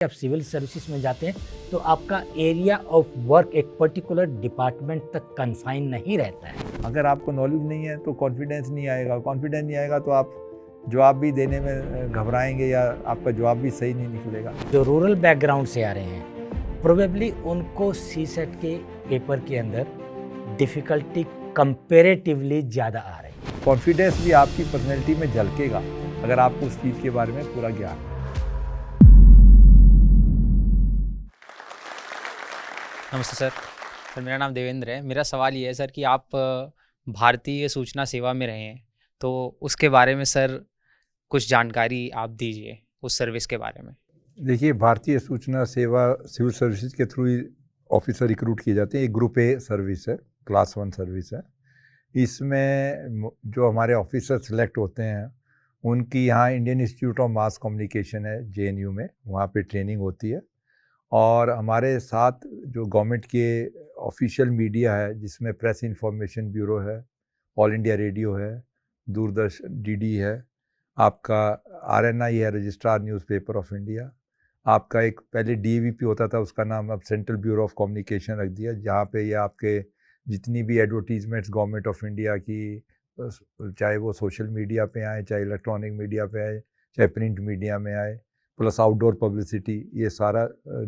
आप civil services में जाते हैं तो आपका एरिया ऑफ वर्क एक पर्टिकुलर डिपार्टमेंट तक कन्फाइन नहीं रहता है। अगर आपको नॉलेज नहीं है तो कॉन्फिडेंस नहीं आएगा, कॉन्फिडेंस नहीं आएगा तो आप जवाब भी देने में घबराएंगे या आपका जवाब भी सही नहीं निकलेगा। जो रूरल बैकग्राउंड से आ रहे हैं प्रोबेबली उनको सीसेट के पेपर के अंदर डिफ़िकल्टी कंपेरेटिवली ज़्यादा आ रही है। कॉन्फिडेंस भी आपकी पर्सनैलिटी में झलकेगा अगर आपको उस चीज़ के बारे में पूरा ज्ञान है। नमस्ते सर, मेरा नाम देवेंद्र है। मेरा सवाल ये है सर कि आप भारतीय सूचना सेवा में रहे हैं, तो उसके बारे में सर कुछ जानकारी आप दीजिए उस सर्विस के बारे में। देखिए, भारतीय सूचना सेवा सिविल सर्विसेज के थ्रू ही ऑफिसर रिक्रूट किए जाते हैं। एक ग्रुप ए सर्विस है, क्लास 1 सर्विस है। इसमें जो हमारे ऑफिसर सेलेक्ट होते हैं उनकी यहाँ Indian institute of mass communication है JNU में, वहाँ पे ट्रेनिंग होती है। और हमारे साथ जो गवर्नमेंट के ऑफिशियल मीडिया है जिसमें प्रेस इंफॉर्मेशन ब्यूरो है, ऑल इंडिया रेडियो है, दूरदर्शन DD है, आपका RNI है, रजिस्ट्रार न्यूज़पेपर ऑफ इंडिया, आपका एक पहले DAVP होता था उसका नाम अब सेंट्रल ब्यूरो ऑफ कम्युनिकेशन रख दिया, जहाँ पे ये आपके जितनी भी एडवर्टीजमेंट्स गवर्नमेंट ऑफ इंडिया की, चाहे वो सोशल मीडिया पे आए, चाहे इलेक्ट्रॉनिक मीडिया पे आए, चाहे प्रिंट मीडिया में आए, प्लस आउटडोर पब्लिसिटी, ये सारा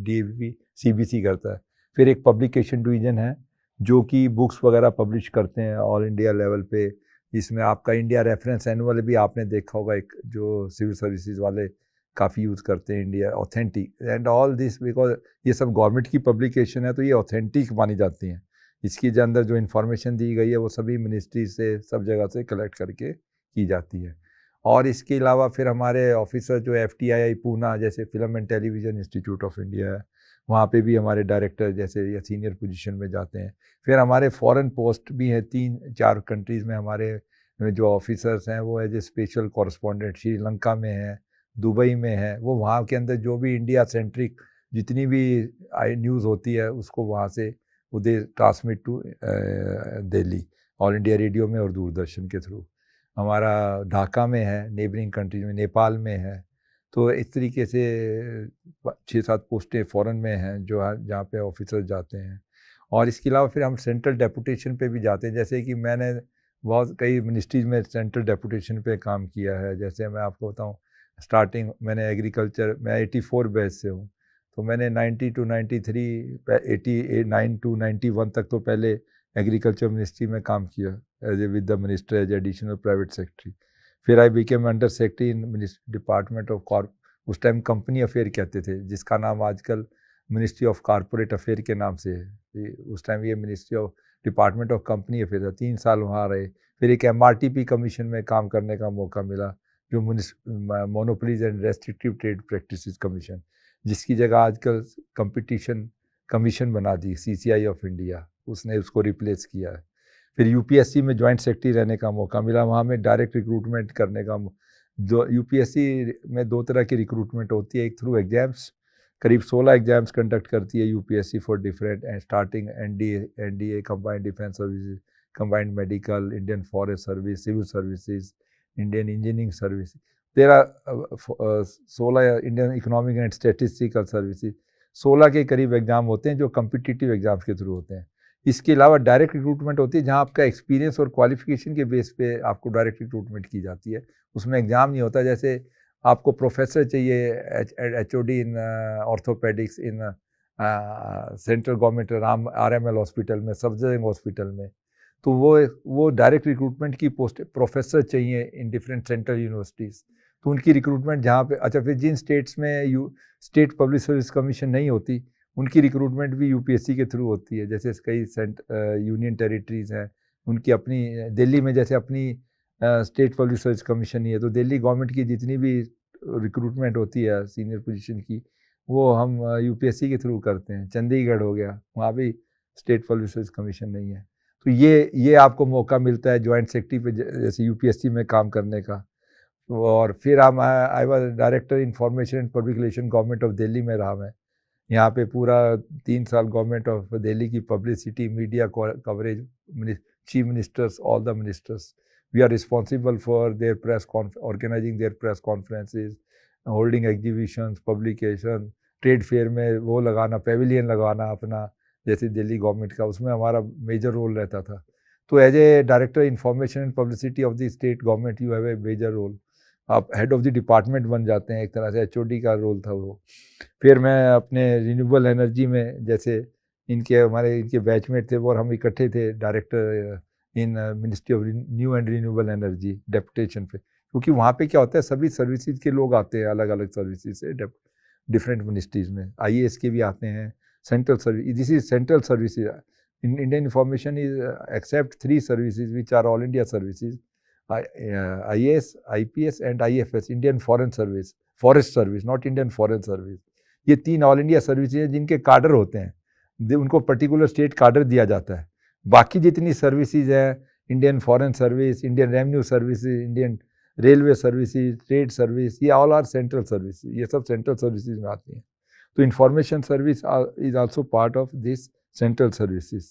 DAVP CBC करता है। फिर एक पब्लिकेशन डिवीज़न है जो कि बुक्स वगैरह पब्लिश करते हैं ऑल इंडिया लेवल पे। इसमें आपका इंडिया रेफरेंस एनुअल भी आपने देखा होगा, एक जो सिविल सर्विसेज वाले काफ़ी यूज़ करते हैं, India authentic and all this, because ये सब गवर्नमेंट की पब्लिकेशन है तो ये ऑथेंटिक मानी जाती हैं। इसके अंदर जो इन्फॉर्मेशन दी गई है वो सभी मिनिस्ट्री से, सब जगह से कलेक्ट करके की जाती है। और इसके अलावा फिर हमारे ऑफिसर जो FTII पूना, जैसे film and television institute of India है, वहाँ पे भी हमारे डायरेक्टर जैसे या सीनियर पोजीशन में जाते हैं। फिर हमारे फॉरेन पोस्ट भी हैं 3-4 कंट्रीज़ में। हमारे जो ऑफिसर्स हैं वो as a special correspondent Sri Lanka में हैं, दुबई में है। वो वहाँ के अंदर जो भी इंडिया सेंट्रिक जितनी भी न्यूज़ होती है उसको वहाँ से वो they transmit to Delhi, all India radio में और दूरदर्शन के थ्रू। हमारा ढाका में है, नेबरिंग कंट्रीज में, नेपाल में है। तो इस तरीके से 6-7 पोस्टें फ़ॉरेन में हैं जो जहाँ पे ऑफिसर जाते हैं। और इसके अलावा फिर हम सेंट्रल डेपुटेशन पे भी जाते हैं, जैसे कि मैंने बहुत कई मिनिस्ट्रीज़ में सेंट्रल डेपुटेशन पे काम किया है। जैसे मैं आपको बताऊँ, स्टार्टिंग मैंने एग्रीकल्चर, मैं 84 बैच से हूँ, तो मैंने 90 टू 93, 89 टू 91 तक तो पहले एग्रीकल्चर मिनिस्ट्री में काम किया as a with the minister as additional private secretary. फिर I became under secretary in department of corp, उस टाइम कंपनी अफेयर कहते थे, जिसका नाम आजकल मिनिस्ट्री ऑफ कॉरपोरेट अफेयर के नाम से है। उस टाइम ये ministry of department of company affair था। 3 साल वहाँ रहे। फिर एक MRTP कमीशन में काम करने का मौका मिला, जो monopolies and restrictive trade practices commission, जिसकी जगह आजकल कंपटीशन कमीशन बना दी CCI ऑफ इंडिया, उसने उसको रिप्लेस किया है। फिर UPSC में जॉइंट सेक्रेटरी रहने का मौका मिला, वहाँ में डायरेक्ट रिक्रूटमेंट करने का। जो UPSC में 2 तरह की रिक्रूटमेंट होती है, एक थ्रू एग्जाम्स, करीब 16 एग्जाम्स कंडक्ट करती है UPSC for different and starting NDA combined defence services, combined medical, Indian forest service, civil services, Indian engineering service, 16 Indian economic and statistical services, 16 के करीब एग्ज़ाम होते हैं जो कम्पिटिटिव एग्ज़ाम्स के through होते हैं। इसके अलावा डायरेक्ट रिक्रूटमेंट होती है, जहाँ आपका एक्सपीरियंस और क्वालिफिकेशन के बेस पे आपको डायरेक्ट रिक्रूटमेंट की जाती है। उसमें एग्ज़ाम नहीं होता। जैसे आपको प्रोफेसर चाहिए HOD in orthopaedics in central government RML hospital में, सफदरजंग हॉस्पिटल में, तो वो डायरेक्ट रिक्रूटमेंट की पोस्ट प्रोफेसर चाहिए इन डिफरेंट सेंट्रल यूनिवर्सिटीज़, तो उनकी रिक्रूटमेंट जहाँ पे, अच्छा, फिर जिन स्टेट्स में स्टेट पब्लिक सर्विस कमीशन नहीं होती उनकी रिक्रूटमेंट भी UPSC के थ्रू होती है। जैसे कई यूनियन टेरिटरीज़ हैं, उनकी अपनी, दिल्ली में जैसे अपनी स्टेट पब्लिक सर्विस कमीशन नहीं है, तो दिल्ली गवर्नमेंट की जितनी भी रिक्रूटमेंट होती है सीनियर पोजीशन की, वो हम UPSC के थ्रू करते हैं। चंडीगढ़ हो गया, वहाँ भी स्टेट पब्लिक सर्विस कमीशन नहीं है। तो ये आपको मौका मिलता है जॉइंट सेक्रेटरी पे जैसे UPSC में काम करने का। और फिर हम I was director information and public relation government of Delhi में रहा मैं। यहाँ पे पूरा 3 साल गवर्नमेंट ऑफ दिल्ली की publicity, media coverage, chief ministers, all the ministers, we are responsible for their organising their press conferences, holding exhibitions, publication, trade fair में वो लगाना, पेविलियन लगाना अपना, जैसे दिल्ली गवर्नमेंट का, उसमें हमारा मेजर रोल रहता था। तो as a director information and publicity of the state government you have a major role. आप हेड ऑफ द डिपार्टमेंट बन जाते हैं, एक तरह से एचओडी का रोल था वो। फिर मैं अपने रिन्यूएबल एनर्जी में, जैसे इनके बैचमेट थे वो और हम इकट्ठे थे director in ministry of new and renewable energy deputation पे, क्योंकि वहाँ पे क्या होता है सभी सर्विसेज के लोग आते हैं, अलग अलग सर्विसेज से डिफरेंट मिनिस्ट्रीज में, आईएएस के भी आते हैं, central service, this is central services. Indian information is except 3 services which are all India services, IAS, IPS and IFS, Indian Foreign Service, Forest Service, not Indian Foreign Service। ये 3 all India services हैं जिनके कार्डर होते हैं, उनको particular state कार्डर दिया जाता है। बाकी जितनी सर्विसेज हैं, Indian foreign service, Indian revenue services, Indian railway services, trade service, ये ऑल आर सेंट्रल सर्विस, ये सब सेंट्रल सर्विसेज में आती हैं। तो information service is also part of this central services,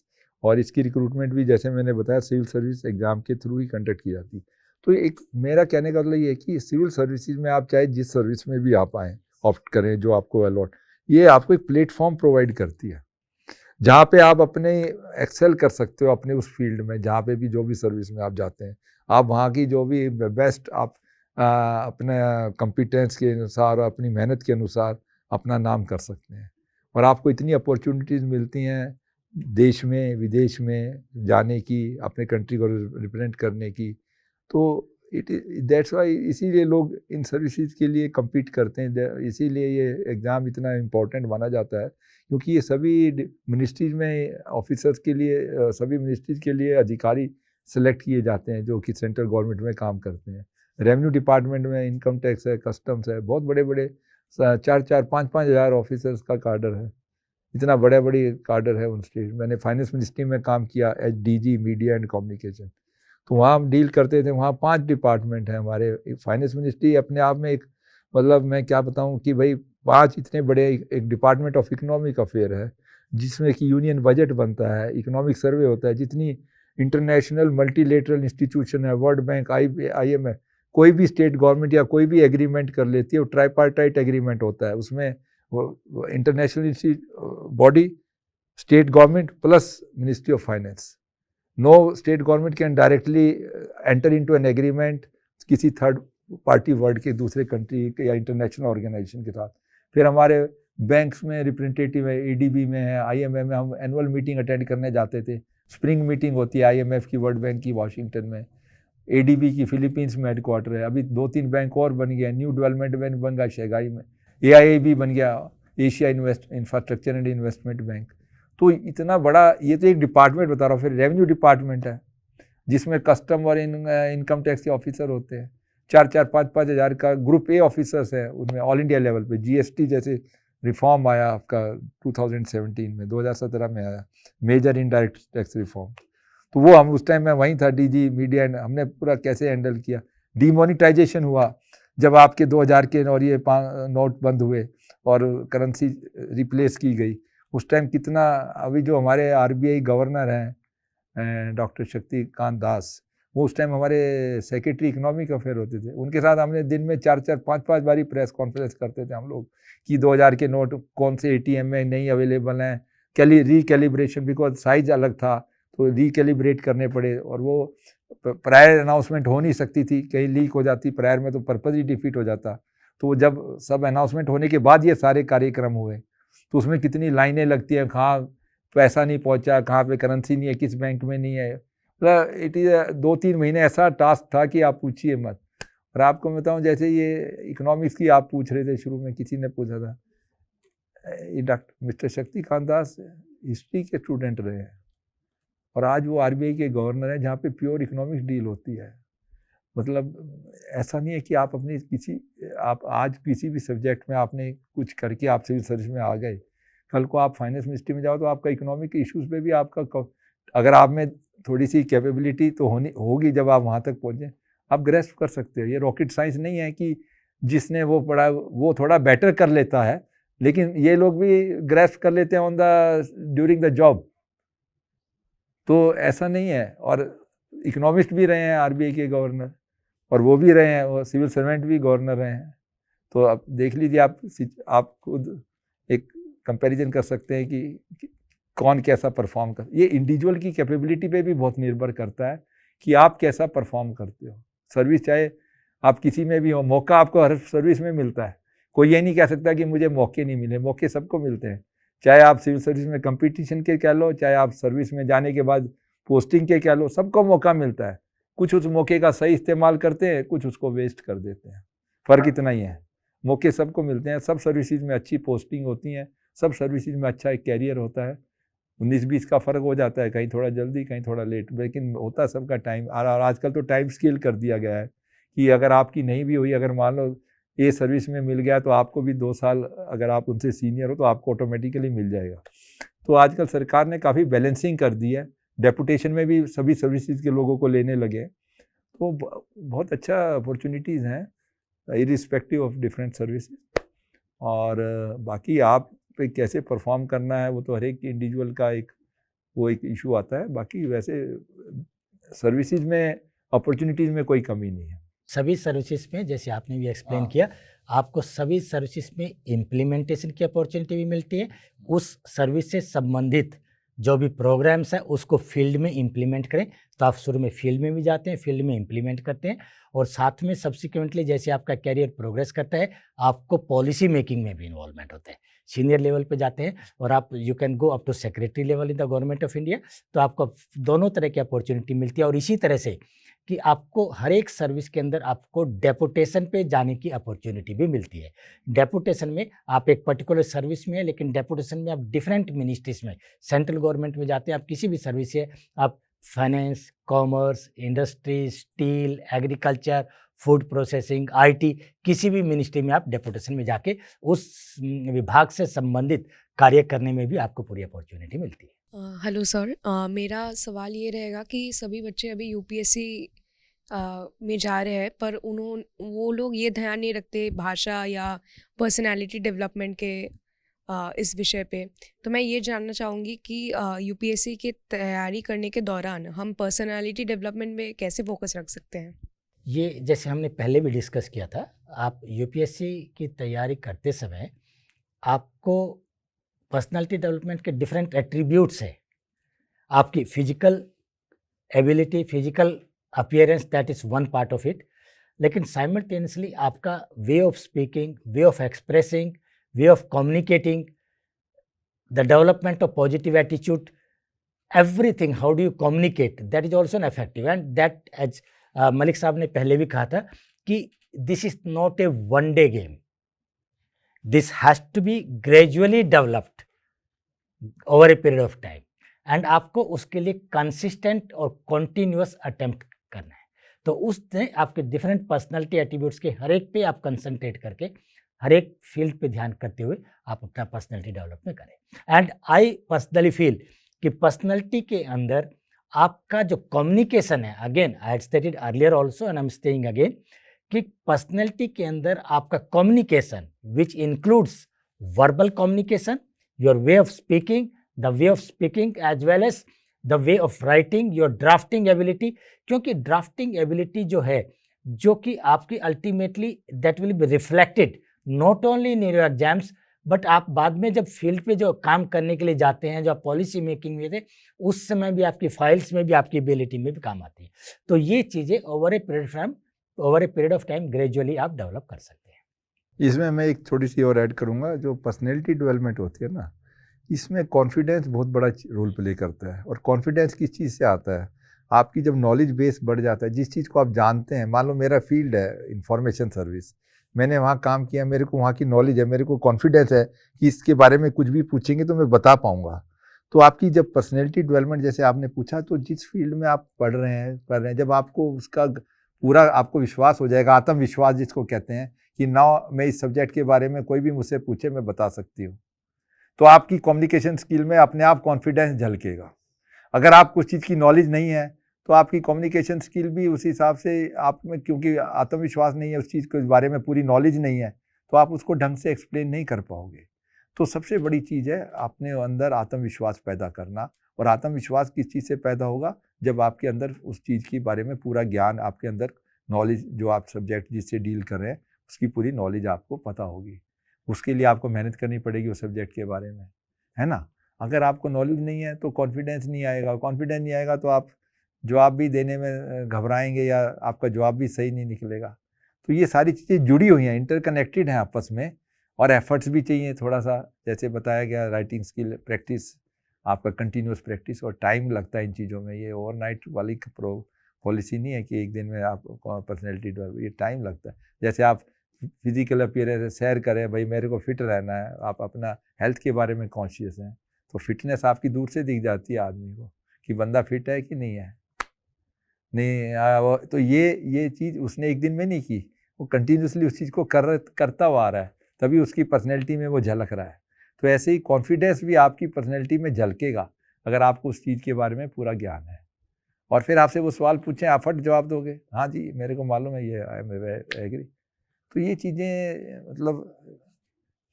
और इसकी रिक्रूटमेंट भी जैसे मैंने बताया सिविल सर्विस एग्ज़ाम के थ्रू ही कंडक्ट की जाती। तो एक मेरा कहने का मतलब ये है कि सिविल सर्विसेज में आप चाहे जिस सर्विस में भी आप आएँ, ऑप्ट करें जो आपको अलॉट, ये आपको एक प्लेटफॉर्म प्रोवाइड करती है जहाँ पे आप अपने एक्सेल कर सकते हो अपने उस फील्ड में, जहाँ पे भी जो भी सर्विस में आप जाते हैं, आप वहाँ की जो भी बेस्ट आप अपने कॉम्पिटेंस के अनुसार, अपनी मेहनत के अनुसार अपना नाम कर सकते हैं, और आपको इतनी अपॉर्चुनिटीज़ मिलती हैं देश में विदेश में जाने की, अपने कंट्री को रिप्रेजेंट करने की। तो दैट्स वाई इसीलिए लोग इन सर्विसेज के लिए compete करते हैं, इसीलिए ये एग्ज़ाम इतना इम्पोर्टेंट माना जाता है, क्योंकि ये सभी मिनिस्ट्रीज में ऑफिसर्स के लिए, सभी मिनिस्ट्रीज के लिए अधिकारी सेलेक्ट किए जाते हैं जो कि सेंट्रल गवर्नमेंट में काम करते हैं। रेवेन्यू डिपार्टमेंट में इनकम टैक्स है, कस्टम्स है, बहुत बड़े बड़े 4-4, 5-5 हज़ार ऑफिसर्स का कार्डर है, इतना बड़ी कार्डर है उन स्टेट। मैंने फाइनेंस मिनिस्ट्री में काम किया as DG media and communication, तो वहाँ हम डील करते थे, वहाँ 5 डिपार्टमेंट हैं हमारे। फाइनेंस मिनिस्ट्री अपने आप में एक, मतलब मैं क्या बताऊँ कि भाई 5 इतने बड़े, एक डिपार्टमेंट ऑफ इकोनॉमिक अफेयर है जिसमें कि यूनियन बजट बनता है, इकोनॉमिक सर्वे होता है, जितनी इंटरनेशनल मल्टीलेटरल इंस्टीट्यूशन है, वर्ल्ड बैंक, IMF, कोई भी स्टेट गवर्नमेंट या कोई भी एग्रीमेंट कर लेती है, वो ट्राइपार्टाइट एग्रीमेंट होता है, उसमें वो international body, state government plus ministry of finance. No state government can directly enter into an agreement किसी थर्ड पार्टी वर्ल्ड के, दूसरे कंट्री के या इंटरनेशनल ऑर्गेनाइजेशन के साथ। फिर हमारे बैंक्स में रिप्रेजेंटेटिव है, ADB में है, IMF में हम एनुअल मीटिंग अटेंड करने जाते थे। स्प्रिंग मीटिंग होती है IMF की, वर्ल्ड बैंक की वाशिंगटन में, ADB की फिलीपींस में हेडक्वार्टर है। अभी 2-3 बैंक और बन गया, न्यू डेवलपमेंट बैंक बन गया शंघाई में, AIIB बन गया, Asia infrastructure and investment bank. तो इतना बड़ा, ये तो एक डिपार्टमेंट बता रहा हूँ। फिर रेवेन्यू डिपार्टमेंट है जिसमें कस्टम और इनकम टैक्स के ऑफिसर होते हैं, 4-4, 5-5 हज़ार का ग्रुप A ऑफिसर्स है उनमें, ऑल इंडिया लेवल पे। GST जैसे रिफॉर्म आया आपका 2017 में, 2017 में आया मेजर इनडायरेक्ट टैक्स रिफॉर्म, तो वो हम उस टाइम में वहीं था, DG मीडिया, हमने पूरा कैसे हैंडल किया। डीमोनिटाइजेशन हुआ जब आपके 2000 के और ये नोट बंद हुए और करेंसी रिप्लेस की गई, उस टाइम कितना, अभी जो हमारे RBI गवर्नर हैं डॉक्टर शक्तिकांत दास, वो उस टाइम हमारे सेक्रेटरी इकोनॉमिक अफेयर होते थे, उनके साथ हमने दिन में 4-4, 5-5 बारी प्रेस कॉन्फ्रेंस करते थे हम लोग कि 2000 के नोट कौन से ATM में नहीं अवेलेबल हैं, रिकैलिब्रेशन, बिकॉज साइज अलग था तो रिकैलिब्रेट करने पड़े, और वो प्रायर अनाउंसमेंट हो नहीं सकती थी, कहीं लीक हो जाती प्रायर में तो पर्पज ही डिफीट हो जाता। तो जब सब अनाउंसमेंट होने के बाद ये सारे कार्यक्रम हुए, तो उसमें कितनी लाइनें लगती हैं, कहाँ पैसा नहीं पहुंचा, कहाँ पे करेंसी नहीं है, किस बैंक में नहीं है। मतलब इट इज़ 2-3 महीने ऐसा टास्क था कि आप पूछिए मत। और आपको मैं बताऊँ, जैसे ये इकोनॉमिक्स की आप पूछ रहे थे शुरू में, किसी ने पूछा था, ये doctor mister Shaktikanta Das history के स्टूडेंट रहे हैं और आज वो RBI के गवर्नर हैं, जहाँ पे प्योर इकोनॉमिक्स डील होती है। मतलब ऐसा नहीं है कि आप आप आज किसी भी सब्जेक्ट में आपने कुछ करके आप सिविल सर्विस में आ गए, कल को आप फाइनेंस मिनिस्ट्री में जाओ तो आपका इकोनॉमिक इश्यूज पे भी आपका, अगर आप में थोड़ी सी कैपेबिलिटी तो होगी, जब आप वहाँ तक पहुँचे आप ग्रेस्प कर सकते हो। ये रॉकेट साइंस नहीं है कि जिसने वो पढ़ा वो थोड़ा बेटर कर लेता है, लेकिन ये लोग भी ग्रेस्प कर लेते हैं ड्यूरिंग द जॉब, तो ऐसा नहीं है। और इकोनॉमिस्ट भी रहे हैं RBI के गवर्नर, और वो भी रहे हैं, वो सिविल सर्वेंट भी गवर्नर रहे हैं। तो आप देख लीजिए, आप खुद कंपैरिजन कर सकते हैं कि कौन कैसा परफॉर्म कर। ये इंडिविजुअल की कैपेबिलिटी पे भी बहुत निर्भर करता है कि आप कैसा परफॉर्म करते हो। सर्विस चाहे आप किसी में भी हो, मौका आपको हर सर्विस में मिलता है। कोई ये नहीं कह सकता कि मुझे मौके नहीं मिले, मौके सबको मिलते हैं। चाहे आप सिविल सर्विस में कंपटीशन के कह लो, चाहे आप सर्विस में जाने के बाद पोस्टिंग के कह लो, सबको मौका मिलता है। कुछ उस मौके का सही इस्तेमाल करते हैं, कुछ उसको वेस्ट कर देते हैं। फ़र्क इतना ही है। मौके सबको मिलते हैं, सब सर्विसेज में अच्छी पोस्टिंग होती हैं, सब सर्विसेज में अच्छा एक कैरियर होता है। 19-20 का फ़र्क हो जाता है, कहीं थोड़ा जल्दी, कहीं थोड़ा लेट, लेकिन होता सबका टाइम। और आजकल तो टाइम स्केल कर दिया गया है कि अगर आपकी नहीं भी हुई, अगर मान लो ए सर्विस में मिल गया तो आपको भी 2 साल, अगर आप उनसे सीनियर हो तो आपको ऑटोमेटिकली मिल जाएगा। तो आजकल सरकार ने काफ़ी बैलेंसिंग कर दी है, डेपुटेशन में भी सभी सर्विसेज के लोगों को लेने लगे। तो बहुत अच्छा अपॉर्चुनिटीज़ हैं इरिस्पेक्टिव ऑफ डिफरेंट सर्विसेज। और बाकी आप पे कैसे परफॉर्म करना है वो तो हर एक इंडिविजुअल का एक इशू आता है। बाकी वैसे सर्विसेज में अपॉर्चुनिटीज़ में कोई कमी नहीं है। सभी सर्विसेज में, जैसे आपने भी एक्सप्लेन हाँ। किया, आपको सभी सर्विसेज में इम्प्लीमेंटेशन की अपॉर्चुनिटी भी मिलती है। उस सर्विस से संबंधित जो भी प्रोग्राम्स है उसको फील्ड में इम्प्लीमेंट करें, तो आप शुरू में फील्ड में भी जाते हैं, फील्ड में इम्प्लीमेंट करते हैं, और साथ में सब्सिक्वेंटली जैसे आपका कैरियर प्रोग्रेस करता है आपको पॉलिसी मेकिंग में भी इन्वॉल्वमेंट होता है। सीनियर लेवल पे जाते हैं और आप you can go up to secretary level in the government of India. तो आपको दोनों तरह की अपॉर्चुनिटी मिलती है। और इसी तरह से कि आपको हर एक सर्विस के अंदर आपको डेपुटेशन पे जाने की अपॉर्चुनिटी भी मिलती है। डेपुटेशन में आप एक पर्टिकुलर सर्विस में है, लेकिन डेपुटेशन में आप डिफरेंट मिनिस्ट्रीज में, सेंट्रल गवर्नमेंट में जाते हैं, आप किसी भी सर्विस से, आप finance, commerce, industry, steel, agriculture, food processing, IT, किसी भी मिनिस्ट्री में आप डेपुटेशन में जाके उस विभाग से संबंधित कार्य करने में भी आपको पूरी अपॉर्चुनिटी मिलती है। हेलो सर, मेरा सवाल ये रहेगा कि सभी बच्चे अभी यूपीएससी में जा रहे हैं, पर वो लोग ये ध्यान नहीं रखते भाषा या पर्सनालिटी डेवलपमेंट के इस विषय पे। तो मैं ये जानना चाहूँगी कि यूपीएससी की तैयारी करने के दौरान हम पर्सनालिटी डेवलपमेंट में कैसे फोकस रख सकते हैं? ये जैसे हमने पहले भी डिस्कस किया था, आप यूपीएससी की तैयारी करते समय आपको पर्सनालिटी डेवलपमेंट के डिफरेंट एट्रीब्यूट्स है। आपकी physical ability, physical appearance, that is one part of it, लेकिन साइमल्टेनियसली आपका way of speaking, way of expressing, way of communicating, the development of positive attitude, everything, how do you communicate, that is also an effective. And that, as Malik साहब ने पहले भी कहा था कि this is not a one day game, this has to B gradually developed over a period of time, and आपको उसके लिए कंसिस्टेंट और कॉन्टिन्यूअस अटेम्प्ट करना है। तो उसने आपके डिफरेंट पर्सनालिटी एट्रीब्यूट्स के हर एक पे आप कंसंट्रेट करके, हर एक फील्ड पे ध्यान करते हुए आप अपना पर्सनालिटी डेवलपमेंट करें। एंड आई पर्सनली फील कि पर्सनालिटी के अंदर आपका जो कम्युनिकेशन है, again I had stated earlier also and I am staying again, कि पर्सनालिटी के अंदर आपका communication which includes verbal communication, your way of speaking, the way of speaking as well as the way of writing, your drafting ability, क्योंकि drafting ability जो है, जो कि आपकी ultimately that will be reflected not only in your exams, but आप बाद में जब फील्ड पे जो काम करने के लिए जाते हैं, जो आप पॉलिसी मेकिंग में थे, उस समय भी आपकी फाइल्स में भी, आपकी एबिलिटी में भी काम आती है। तो ये चीज़ें over a period of time gradually आप डेवलप कर सकते हैं। इसमें मैं एक छोटी सी और ऐड करूँगा, जो पर्सनैलिटी डेवलपमेंट होती है ना, इसमें कॉन्फिडेंस बहुत बड़ा रोल प्ले करता है। और कॉन्फिडेंस किस चीज़ से आता है? आपकी जब नॉलेज बेस बढ़ जाता है, जिस चीज़ को आप जानते हैं, मान लो मेरा फील्ड है इंफॉर्मेशन सर्विस, मैंने वहाँ काम किया, मेरे को वहाँ की नॉलेज है, मेरे को कॉन्फिडेंस है कि इसके बारे में कुछ भी पूछेंगे तो मैं बता पाऊँगा। तो आपकी जब पर्सनैलिटी डेवलपमेंट, जैसे आपने पूछा, तो जिस फील्ड में आप पढ़ रहे हैं, जब आपको उसका पूरा आपको विश्वास हो जाएगा, आत्मविश्वास जिसको कहते हैं, कि नाउ मैं इस सब्जेक्ट के बारे में कोई भी मुझसे पूछे मैं बता सकती हूँ, तो आपकी कम्युनिकेशन स्किल में अपने आप कॉन्फिडेंस झलकेगा। अगर आप कुछ चीज़ की नॉलेज नहीं है तो आपकी कम्युनिकेशन स्किल भी उस हिसाब से आप में, क्योंकि आत्मविश्वास नहीं है, उस चीज़ के बारे में पूरी नॉलेज नहीं है, तो आप उसको ढंग से एक्सप्लेन नहीं कर पाओगे। तो सबसे बड़ी चीज़ है अपने अंदर आत्मविश्वास पैदा करना। और आत्मविश्वास किस चीज़ से पैदा होगा? जब आपके अंदर उस चीज़ के बारे में पूरा ज्ञान, आपके अंदर नॉलेज, जो आप सब्जेक्ट जिससे डील कर रहे हैं उसकी पूरी नॉलेज आपको पता होगी। उसके लिए आपको मेहनत करनी पड़ेगी उस सब्जेक्ट के बारे में, है ना। अगर आपको नॉलेज नहीं है तो कॉन्फिडेंस नहीं आएगा, कॉन्फिडेंस नहीं आएगा तो आप जवाब भी देने में घबराएंगे या आपका जवाब भी सही नहीं निकलेगा। तो ये सारी चीज़ें जुड़ी हुई हैं, इंटरकनेक्टेड हैं आपस में, और एफर्ट्स भी चाहिए थोड़ा सा, जैसे बताया गया राइटिंग स्किल प्रैक्टिस, आपका कंटिन्यूस प्रैक्टिस, और टाइम लगता है इन चीज़ों में। ये ओवरनाइट वाली पॉलिसी नहीं है कि एक दिन में आप पर्सनैलिटी डेवलप, ये टाइम लगता है। जैसे आप फिजिकल अपीयरेंस सैर करें, भाई मेरे को फिट रहना है, आप अपना हेल्थ के बारे में कॉन्शियस हैं, तो फिटनेस आपकी दूर से दिख जाती है आदमी को कि बंदा फिट है कि नहीं है। नहीं तो ये चीज़ उसने एक दिन में नहीं की, वो कंटिन्यूसली उस चीज़ को करता हुआ आ रहा है, तभी उसकी पर्सनैलिटी में वो झलक रहा है। तो ऐसे ही कॉन्फिडेंस भी आपकी पर्सनैलिटी में झलकेगा अगर आपको उस चीज़ के बारे में पूरा ज्ञान है। और फिर आपसे वो सवाल पूछें, आप फट जवाब दोगे, हाँ जी मेरे को मालूम है, ये आई एम एग्री। तो ये चीज़ें मतलब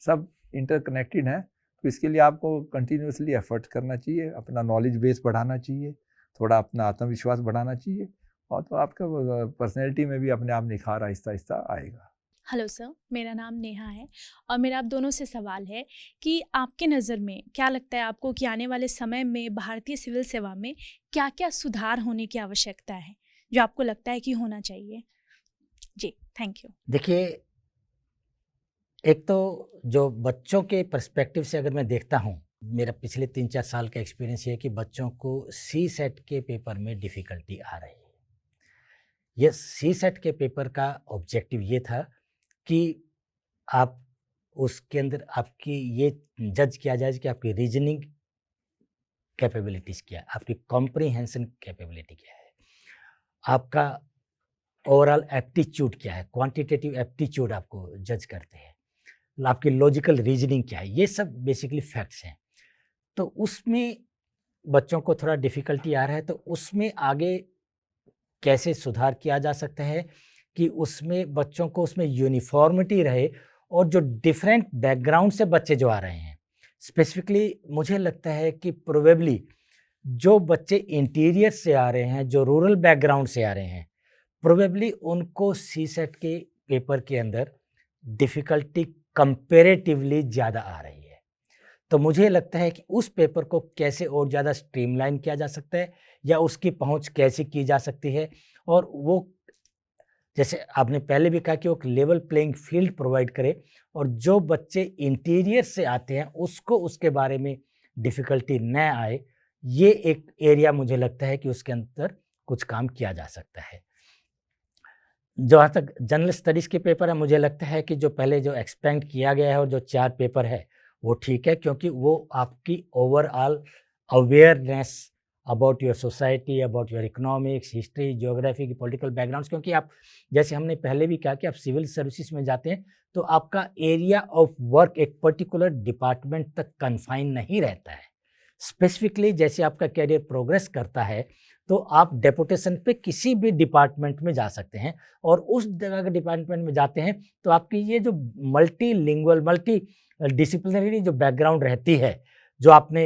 सब इंटरकनेक्टेड हैं। तो इसके लिए आपको कंटिन्यूसली एफर्ट करना चाहिए, अपना नॉलेज बेस बढ़ाना चाहिए, थोड़ा अपना आत्मविश्वास बढ़ाना चाहिए, और तो आपका पर्सनैलिटी में भी अपने आप निखार आहिस्ता आहिस्ता आएगा। हेलो सर, मेरा नाम नेहा है और मेरा आप दोनों से सवाल है कि आपके नज़र में क्या लगता है आपको कि आने वाले समय में भारतीय सिविल सेवा में क्या क्या सुधार होने की आवश्यकता है, जो आपको लगता है कि होना चाहिए? जी, थैंक यू। देखिए, एक तो जो बच्चों के पर्सपेक्टिव से अगर मैं देखता हूँ, मेरा पिछले 3-4 साल का एक्सपीरियंस ये है कि बच्चों को CSET के पेपर में डिफ़िकल्टी आ रही है। ये CSET के पेपर का ऑब्जेक्टिव ये था कि आप उसके अंदर आपकी ये जज किया जाए कि आपकी रीजनिंग कैपेबिलिटीज़ क्या है, आपकी कॉम्प्रिहेंशन कैपेबिलिटी क्या है, आपका ओवरऑल एप्टीट्यूड क्या है, क्वांटिटेटिव एप्टीट्यूड आपको जज करते हैं, आपकी लॉजिकल रीजनिंग क्या है, ये सब बेसिकली फैक्ट्स हैं। तो उसमें बच्चों को थोड़ा डिफ़िकल्टी आ रहा है, तो उसमें आगे कैसे सुधार किया जा सकता है कि उसमें बच्चों को उसमें यूनिफॉर्मिटी रहे, और जो डिफरेंट बैकग्राउंड से बच्चे जो आ रहे हैं, स्पेसिफिकली मुझे लगता है कि प्रोबेबली जो बच्चे इंटीरियर से आ रहे हैं, जो रूरल बैकग्राउंड से आ रहे हैं, प्रोबेबली उनको CSET के पेपर के अंदर डिफ़िकल्टी कंपैरेटिवली ज़्यादा आ रही है। तो मुझे लगता है कि उस पेपर को कैसे और ज़्यादा स्ट्रीमलाइन किया जा सकता है, या उसकी पहुंच कैसे की जा सकती है, और वो जैसे आपने पहले भी कहा कि वो एक लेवल प्लेइंग फील्ड प्रोवाइड करे, और जो बच्चे इंटीरियर से आते हैं उसको उसके बारे में डिफ़िकल्टी न आए, ये एक एरिया मुझे लगता है कि उसके अंदर कुछ काम किया जा सकता है। जहाँ तक जनरल स्टडीज़ के पेपर है, मुझे लगता है कि जो पहले जो एक्सपेंड किया गया है और जो 4 पेपर है वो ठीक है, क्योंकि वो आपकी overall awareness about your society, about your economics, history, geography की पॉलिटिकल बैकग्राउंड्स, क्योंकि आप जैसे हमने पहले भी कहा कि आप सिविल सर्विसेज में जाते हैं तो आपका एरिया ऑफ वर्क एक पर्टिकुलर डिपार्टमेंट तक कन्फाइन नहीं रहता है। स्पेसिफिकली जैसे आपका कैरियर प्रोग्रेस करता है तो आप डेपुटेशन पे किसी भी डिपार्टमेंट में जा सकते हैं, और उस जगह के डिपार्टमेंट में जाते हैं तो आपकी ये जो मल्टीलिंगुअल, मल्टी डिसिप्लिनरी जो बैकग्राउंड रहती है, जो आपने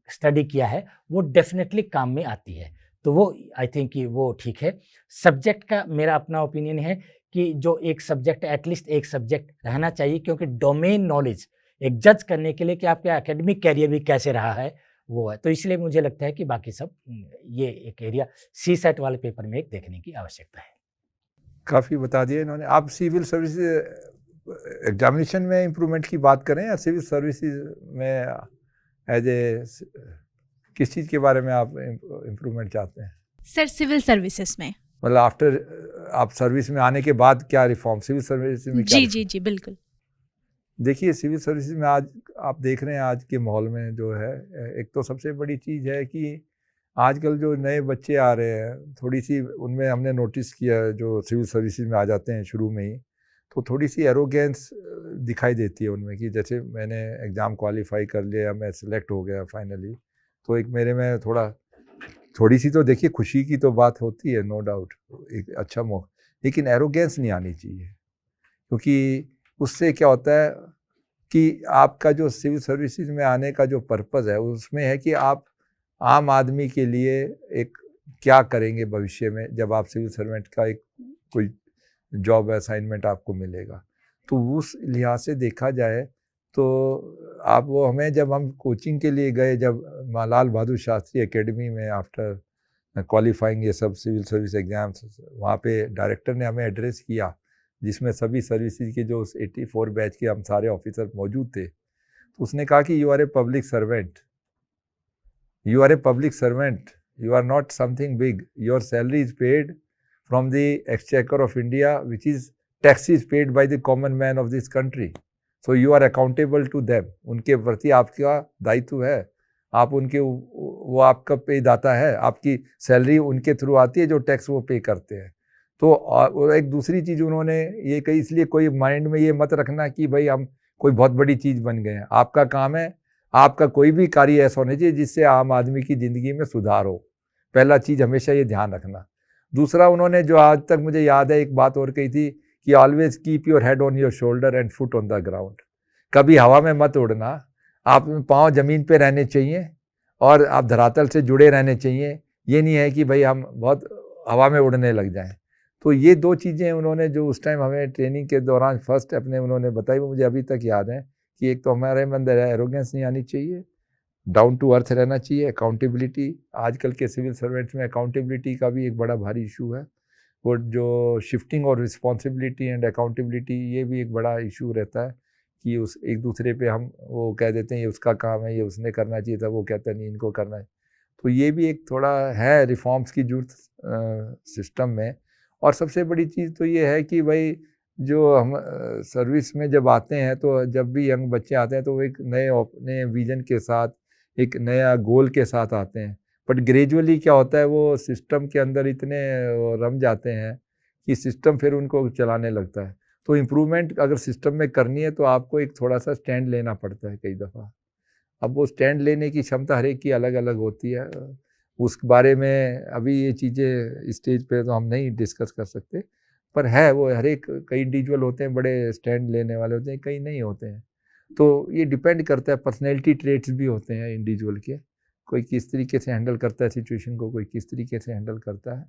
स्टडी किया है, वो डेफिनेटली काम में आती है। तो वो आई थिंक कि वो ठीक है। सब्जेक्ट का मेरा अपना ओपिनियन है कि जो एक सब्जेक्ट, एटलीस्ट एक सब्जेक्ट रहना चाहिए, क्योंकि डोमेन नॉलेज एक जज करने के लिए कि आपका एकेडमिक कैरियर भी कैसे रहा है वो है। तो इसलिए मुझे लगता है कि बाकी सब ये एक एरिया CSET वाले पेपर में एक देखने की आवश्यकता है। काफ़ी बता दिया इन्होंने। आप सिविल सर्विसेज एग्जामिनेशन में इम्प्रूवमेंट की बात करें या सिविल सर्विसेज में एज ए किस चीज़ के बारे में आप इम्प्रूवमेंट चाहते हैं? सर, सिविल सर्विसेज में। मतलब आफ्टर आप सर्विस में आने के बाद क्या रिफॉर्म सिविल सर्विस में? जी जी जी, बिल्कुल। देखिए, सिविल सर्विसेज में आज आप देख रहे हैं आज के माहौल में जो है, एक तो सबसे बड़ी चीज़ है कि आजकल जो नए बच्चे आ रहे हैं, थोड़ी सी उनमें हमने नोटिस किया, जो सिविल सर्विसेज में आ जाते हैं शुरू में ही, तो थोड़ी सी एरोगेंस दिखाई देती है उनमें, कि जैसे मैंने एग्ज़ाम क्वालिफाई कर लिया, मैं सिलेक्ट हो गया फाइनली, तो एक मेरे में थोड़ी सी तो देखिए खुशी की तो बात होती है, नो डाउट, एक अच्छा मौका, लेकिन एरोगेंस नहीं आनी चाहिए, क्योंकि उससे क्या होता है कि आपका जो सिविल सर्विसेज में आने का जो पर्पज़ है उसमें है कि आप आम आदमी के लिए एक क्या करेंगे भविष्य में, जब आप सिविल सर्वेंट का एक कोई जॉब असाइनमेंट आपको मिलेगा, तो उस लिहाज से देखा जाए तो आप वो हमें जब हम कोचिंग के लिए गए, जब लाल बहादुर शास्त्री एकेडमी में आफ्टर क्वालिफाइंग ये सब सिविल सर्विस एग्जाम्स, वहाँ पे डायरेक्टर ने हमें एड्रेस किया, जिसमें सभी सर्विसेज के जो 84 बैच के हम सारे ऑफिसर मौजूद थे। तो उसने कहा कि you are a public servant, you are a public servant, you are not something big, your salary is paid from the exchequer of India, which is taxes paid by the common man of this country, so you are accountable to them. उनके प्रति आपका दायित्व है, आप उनके, वो आपका पे दाता है, आपकी सैलरी उनके थ्रू आती है जो टैक्स वो पे करते हैं। तो और एक दूसरी चीज़ उन्होंने ये कही, इसलिए कोई माइंड में ये मत रखना कि भाई हम कोई बहुत बड़ी चीज़ बन गए हैं। आपका काम है, आपका कोई भी कार्य ऐसा होना चाहिए जिससे आम आदमी की ज़िंदगी में सुधार हो। पहला चीज़ हमेशा ये ध्यान रखना। दूसरा, उन्होंने जो आज तक मुझे याद है एक बात और कही थी कि always keep your head on your shoulder and foot on the ground. कभी हवा में मत उड़ना, आप पाँव ज़मीन पे रहने चाहिए और आप धरातल से जुड़े रहने चाहिए। ये नहीं है कि भाई हम बहुत हवा में उड़ने लग जाएं। तो ये दो चीज़ें उन्होंने जो उस टाइम हमें ट्रेनिंग के दौरान फर्स्ट अपने उन्होंने बताई, वो मुझे अभी तक याद है कि एक तो हमारे अंदर एरोगेंस नहीं आनी चाहिए, डाउन टू अर्थ रहना चाहिए, अकाउंटेबिलिटी। आजकल के सिविल सर्वेंट्स में अकाउंटेबिलिटी का भी एक बड़ा भारी इशू है, वो जो शिफ्टिंग और रिस्पॉन्सिबिलिटी एंड अकाउंटेबिलिटी, ये भी एक बड़ा इशू रहता है कि उस एक दूसरे पे हम वो कह देते हैं ये उसका काम है, ये उसने करना चाहिए था, वो कहता नहीं इनको करना है। तो ये भी एक थोड़ा है रिफॉर्म्स की जरूरत सिस्टम में। और सबसे बड़ी चीज़ तो ये है कि भाई जो हम सर्विस में जब आते हैं, तो जब भी यंग बच्चे आते हैं तो वो एक नए विजन के साथ, एक नया गोल के साथ आते हैं। बट ग्रेजुअली क्या होता है, वो सिस्टम के अंदर इतने रम जाते हैं कि सिस्टम फिर उनको चलाने लगता है। तो इम्प्रूवमेंट अगर सिस्टम में करनी है तो आपको एक थोड़ा सा स्टैंड लेना पड़ता है कई दफ़ा। अब वो स्टैंड लेने की क्षमता हर एक की अलग अलग होती है। उस बारे में अभी ये चीज़ें स्टेज पे तो हम नहीं डिस्कस कर सकते, पर है वो हर एक, कई इंडिविजुअल होते हैं बड़े स्टैंड लेने वाले होते हैं, कई नहीं होते हैं। तो ये डिपेंड करता है, पर्सनैलिटी ट्रेट्स भी होते हैं इंडिविजुअल के, कोई किस तरीके से हैंडल करता है सिचुएशन को, कोई किस तरीके से हैंडल करता है।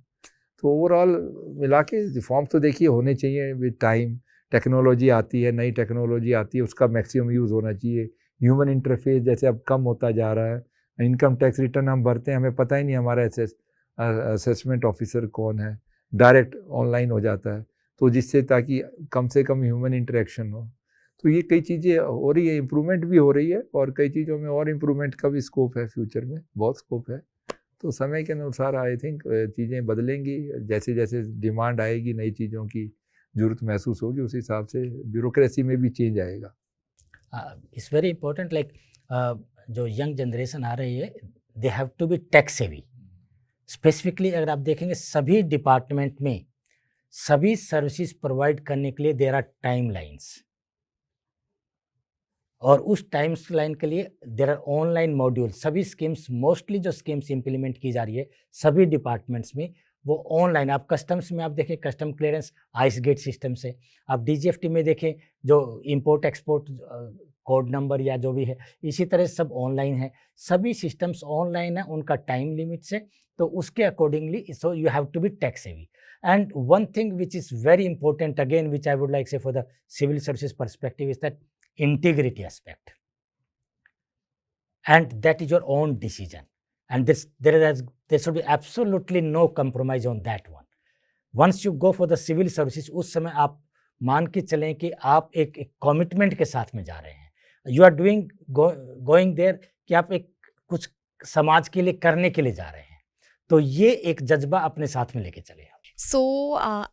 तो ओवरऑल मिला के रिफॉर्म्स तो देखिए होने चाहिए विद टाइम। टेक्नोलॉजी आती है, नई टेक्नोलॉजी आती है, उसका मैक्सिमम यूज़ होना चाहिए। ह्यूमन इंटरफेस जैसे अब कम होता जा रहा है, इनकम टैक्स रिटर्न हम भरते हैं, हमें पता ही नहीं हमारा असेसमेंट ऑफिसर कौन है, डायरेक्ट ऑनलाइन हो जाता है, तो जिससे ताकि कम से कम ह्यूमन इंटरेक्शन हो। तो ये कई चीज़ें हो रही है, इम्प्रूवमेंट भी हो रही है, और कई चीज़ों में और इम्प्रूवमेंट का भी स्कोप है, फ्यूचर में बहुत स्कोप है। तो समय के अनुसार आई थिंक चीज़ें बदलेंगी, जैसे जैसे डिमांड आएगी, नई चीज़ों की ज़रूरत महसूस होगी, उस हिसाब से ब्यूरोक्रेसी में भी चेंज आएगा। इट्स वेरी इंपॉर्टेंट, लाइक जो यंग जनरेशन आ रही है, they have to be tech savvy. Specifically अगर आप देखेंगे सभी डिपार्टमेंट में सभी सर्विसेज प्रोवाइड करने के लिए देयर आर टाइम लाइन्स, और उस टाइम लाइन के लिए देयर आर ऑनलाइन मॉड्यूल। सभी स्कीम्स, मोस्टली जो स्कीम्स इंप्लीमेंट की जा रही है सभी डिपार्टमेंट्स में, वो ऑनलाइन। आप कस्टम्स में आप देखें, custom clearance ICEGATE system से, आप डीजीएफटी में देखें जो इंपोर्ट एक्सपोर्ट कोड नंबर या जो भी है, इसी तरह सब ऑनलाइन है। सभी सिस्टम्स ऑनलाइन है, उनका टाइम लिमिट से, तो उसके accordingly so you have to be tax heavy. And one thing which is very important again, which I would like say for the civil services perspective, is that integrity aspect, and that is your own decision, and there should be absolutely no compromise on that one. Once you go for the civil services, उस समय आप मान के चलें कि आप एक commitment के साथ में जा रहे हैं, you are doing going there, कि आप एक कुछ समाज के लिए करने के लिए जा रहे हैं, तो ये एक जज्बा अपने साथ में लेके चले। So,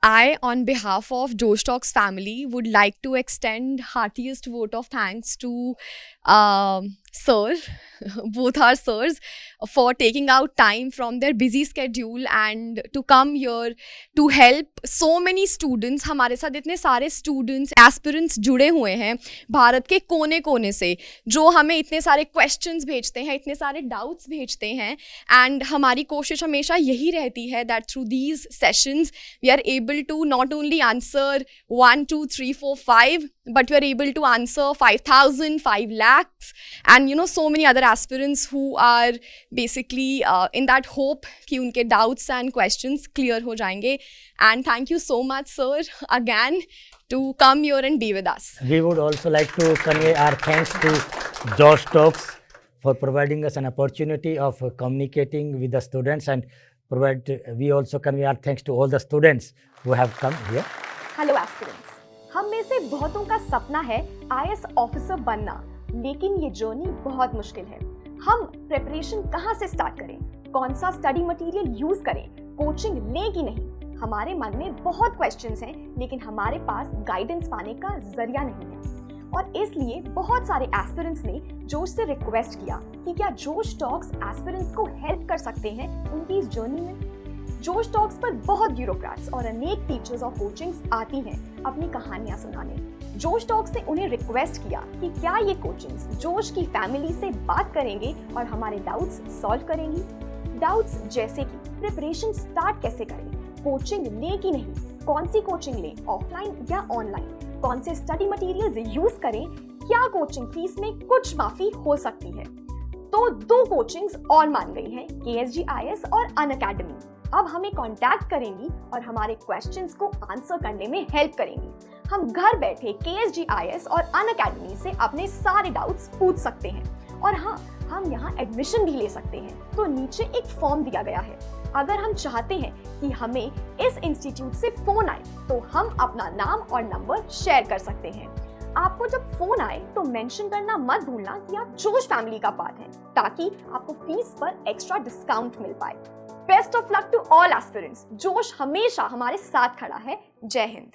I, on behalf of Josh Talks family, would like to extend heartiest vote of thanks to sir, both our sirs, for taking out time from their busy schedule and to come here to help so many students. हमारे साथ इतने सारे students, aspirants जुड़े हुए हैं भारत के कोने कोने से, जो हमें इतने सारे questions भेजते हैं, इतने सारे doubts भेजते हैं, and हमारी कोशिश हमेशा यही रहती है that through these sessions we are able to not only answer 1, 2, 3, 4, 5, but we are able to answer 5,000, 5 lakhs, and so many other aspirants who are basically in that hope कि उनके doubts and questions clear हो जाएंगे. And thank you so much, sir, again to come here and be with us. We would also like to convey our thanks to Josh Talks for providing us an opportunity of communicating with the students, and we also convey our thanks to all the students who have come here. Hello aspirants, हम में से बहुतों का सपना है IAS officer बनना, लेकिन ये जर्नी बहुत मुश्किल है. हम प्रिपरेशन कहाँ से स्टार्ट करें, कौन सा स्टडी मटेरियल यूज करें, कोचिंग लें कि नहीं. हमारे मन में बहुत क्वेश्चंस हैं, लेकिन हमारे पास गाइडेंस पाने का जरिया नहीं है. और इसलिए बहुत सारे एस्पिरेंट्स ने जोश से रिक्वेस्ट किया कि क्या जोश टॉक्स एस्पिरेंट्स को हेल्प कर सकते हैं उनकी इस जर्नी में. जोश टॉक्स पर बहुत ब्यूरोक्रेट्स और अनेक टीचर्स और कोचिंग्स आती हैं अपनी कहानियां सुनाने. जोश टॉक्स ने उन्हें रिक्वेस्ट किया कि क्या ये कोचिंग्स जोश की फैमिली से बात करेंगे और हमारे डाउट्स सॉल्व करेंगी. डाउट्स जैसे कि प्रिपरेशन स्टार्ट कैसे करें, कोचिंग लें कि नहीं, कौन सी कोचिंग लें, ऑफलाइन या ऑनलाइन, कौन से स्टडी मटेरियल्स यूज करें, क्या कोचिंग फीस में कुछ माफी हो सकती है. तो 2 कोचिंग्स और मान गई हैं, KSG IAS और अनअकैडमी. अब हमें कांटेक्ट करेंगी और हमारे क्वेश्चंस को आंसर करने में हेल्प करेंगी. हम घर बैठे KSG IAS और अनअकैडमी से अपने सारे डाउट्स पूछ सकते हैं. और हाँ, हम यहाँ एडमिशन भी ले सकते हैं. तो नीचे एक फॉर्म दिया गया है. अगर हम चाहते हैं कि हमें इस इंस्टीट्यूट से फोन आए तो हम अपना नाम और नंबर शेयर कर सकते हैं. आपको जब फोन आए तो मेंशन करना मत भूलना कि आप जोश फैमिली का पार्ट हैं, ताकि आपको फीस पर एक्स्ट्रा डिस्काउंट मिल पाए. Best of luck to all aspirants. जोश हमेशा हमारे साथ खड़ा है. जय हिंद.